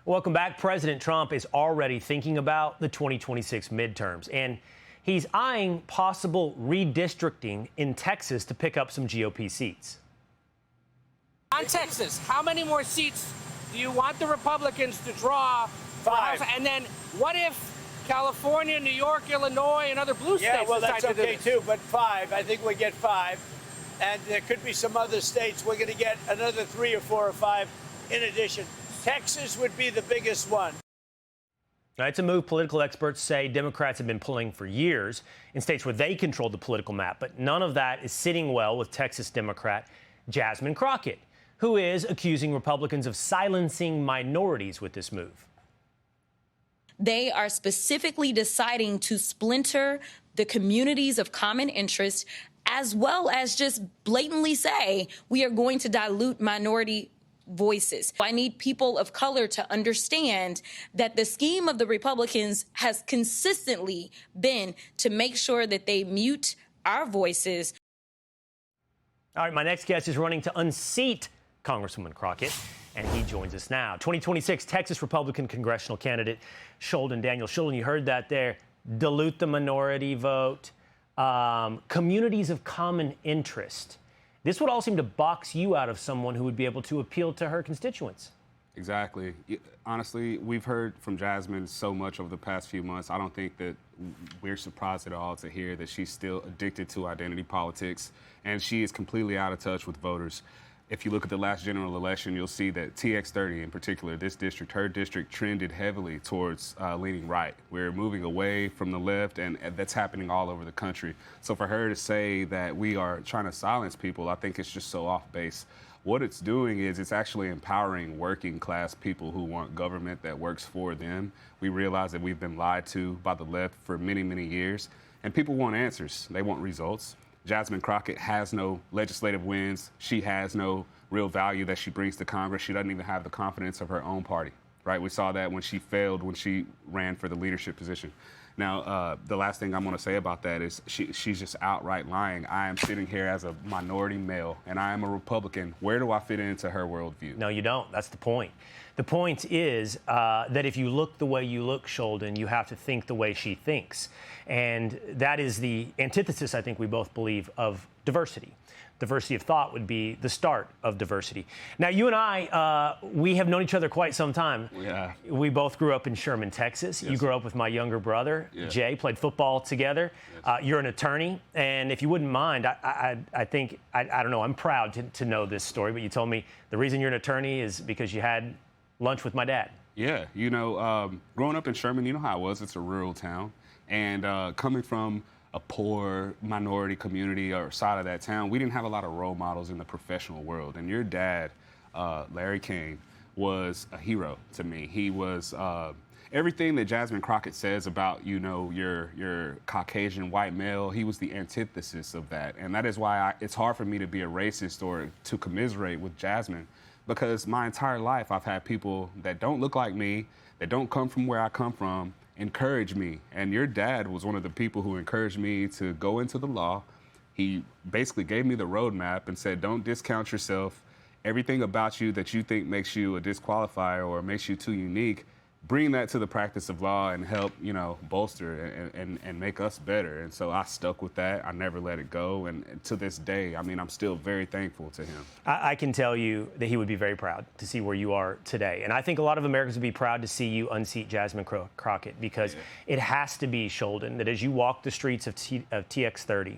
Welcome back. President Trump is already thinking about the 2026 midterms, and he's eyeing possible redistricting in Texas to pick up some GOP seats. On Texas, how many more seats do you want the Republicans to draw? 5. And then what if California, New York, Illinois, and other blue states Yeah, well, that's decide to do okay this? too, but 5. I think we get 5. And there could be some other states. We're going to get another 3 or 4 or 5 in addition. Texas would be the biggest one. Now, it's a move political experts say Democrats have been pulling for years in states where they control the political map. But none of that is sitting well with Texas Democrat Jasmine Crockett, who is accusing Republicans of silencing minorities with this move. They are specifically deciding to splinter the communities of common interest, as well as just blatantly say, we are going to dilute minority voices. I need people of color to understand that the scheme of the Republicans has consistently been to make sure that they mute our voices. All right, my next guest is running to unseat Congresswoman Crockett, and he joins us now. 2026 Texas Republican congressional candidate Sholdon Daniels. Sheldon, you heard that there. Dilute the minority vote, communities of common interest. This would all seem to box you out of someone who would be able to appeal to her constituents. Exactly. Honestly, we've heard from Jasmine so much over the past few months. I don't think that we're surprised at all to hear that she's still addicted to identity politics, and she is completely out of touch with voters. If you look at the last general election, you'll see that TX30 in particular, this district, her district trended heavily towards leaning right. We're moving away from the left, and that's happening all over the country. So for her to say that we are trying to silence people, I think it's just so off base. What it's doing is it's actually empowering working class people who want government that works for them. We realize that we've been lied to by the left for many, many years, and people want answers. They want results. Jasmine Crockett has no legislative wins. She has no real value that she brings to Congress. She doesn't even have the confidence of her own party, right? We saw that when she failed when she ran for the leadership position. Now, the last thing I'm going to say about that is she's just outright lying. I am sitting here as a minority male, and I am a Republican. Where do I fit into her worldview? No, you don't. That's the point. The point is that if you look the way you look, Sheldon, you have to think the way she thinks. And that is the antithesis, I think we both believe, of diversity. Diversity of thought would be the start of diversity. Now, you and I, we have known each other quite some time. Yeah. We both grew up in Sherman, Texas. Yes. You grew up with my younger brother, Yeah. Jay, played football together. Yes. You're an attorney. And if you wouldn't mind, I think, I don't know, I'm proud to know this story, but you told me the reason you're an attorney is because you had lunch with my dad. Yeah, you know, growing up in Sherman, you know how it was. It's a rural town. And coming from a poor minority community or side of that town, we didn't have a lot of role models in the professional world. And your dad, Larry Cain, was a hero to me. He was everything that Jasmine Crockett says about, you know, your Caucasian white male. He was the antithesis of that. And that is why it's hard for me to be a racist or to commiserate with Jasmine, because my entire life I've had people that don't look like me, that don't come from where I come from, encourage me. And your dad was one of the people who encouraged me to go into the law. He basically gave me the roadmap and said, don't discount yourself. Everything about you that you think makes you a disqualifier or makes you too unique, bring that to the practice of law and help, you know, bolster and make us better. And so I stuck with that. I never let it go. And to this day, I mean, I'm still very thankful to him. I can tell you that he would be very proud to see where you are today. And I think a lot of Americans would be proud to see you unseat Jasmine Crockett, because it has to be, Sheldon, that as you walk the streets of TX30,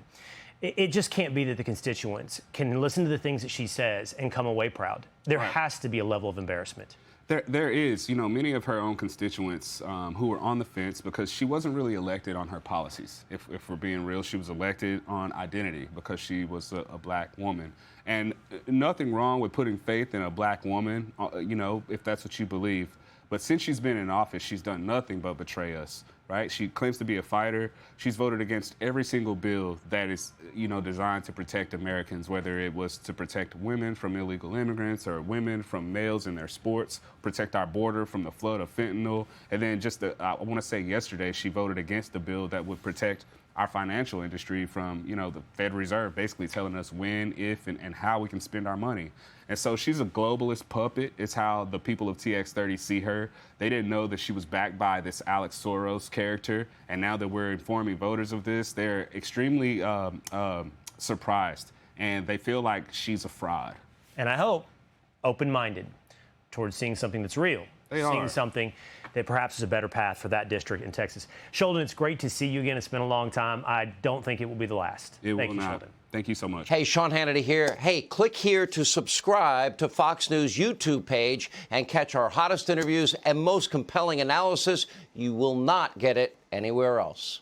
it just can't be that the constituents can listen to the things that she says and come away proud. There has to be a level of embarrassment. There is, you know, many of her own constituents who were on the fence because she wasn't really elected on her policies. If we're being real, she was elected on identity because she was a black woman. And nothing wrong with putting faith in a black woman, you know, if that's what you believe. But since she's been in office, she's done nothing but betray us, right? She claims to be a fighter. She's voted against every single bill that is, you know, designed to protect Americans, whether it was to protect women from illegal immigrants or women from males in their sports, protect our border from the flood of fentanyl. And then just, I want to say yesterday, she voted against the bill that would protect our financial industry, from, you know, the Federal Reserve basically telling us when, if, and how we can spend our money. And so she's a globalist puppet. It's how the people of TX30 see her. They didn't know that she was backed by this Alex Soros character. And now that we're informing voters of this, they're extremely surprised. And they feel like she's a fraud. And I hope open-minded towards seeing something that's real. Seeing something that perhaps is a better path for that district in Texas. Sheldon, it's great to see you again. It's been a long time. I don't think it will be the last. It Thank will you, not. Sheldon. Thank you so much. Hey, Sean Hannity here. Hey, click here to subscribe to Fox News YouTube page and catch our hottest interviews and most compelling analysis. You will not get it anywhere else.